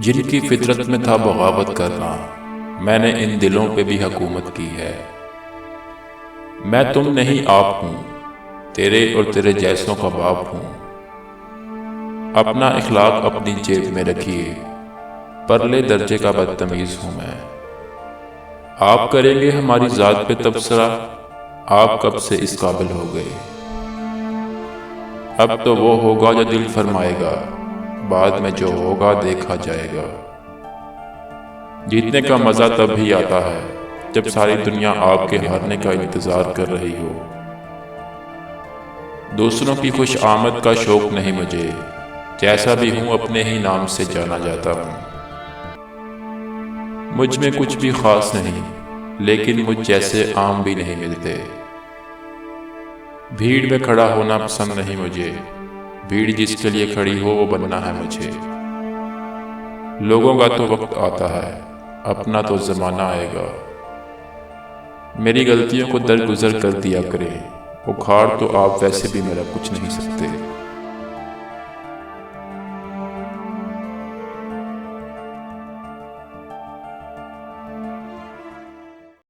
جن کی فطرت میں تھا بغاوت کرنا، میں نے ان دلوں پہ بھی حکومت کی ہے۔ میں تم نہیں آپ ہوں، تیرے اور تیرے جیسوں کا باپ ہوں۔ اپنا اخلاق اپنی جیب میں رکھیے، پرلے درجے کا بدتمیز ہوں میں۔ آپ کریں گے ہماری ذات پہ تبصرہ، آپ کب سے اس قابل ہو گئے؟ اب تو وہ ہوگا جو دل فرمائے گا، بعد میں جو ہوگا دیکھا جائے گا۔ جیتنے کا مزہ تب ہی آتا ہے جب ساری دنیا آپ کے ہارنے کا انتظار کر رہی ہو۔ دوسروں کی خوش آمد کا شوق نہیں مجھے، جیسا بھی ہوں اپنے ہی نام سے جانا جاتا ہوں۔ مجھ میں کچھ بھی خاص نہیں، لیکن مجھ جیسے عام بھی نہیں ملتے۔ بھیڑ میں کھڑا ہونا پسند نہیں مجھے، بھیڑ جس کے لیے کھڑی ہو وہ بننا ہے مجھے۔ لوگوں کا تو وقت آتا ہے، اپنا تو زمانہ آئے گا۔ میری غلطیوں کو درگزر کر دیا کریں، اکھاڑ تو آپ ویسے بھی میرا کچھ نہیں سکتے۔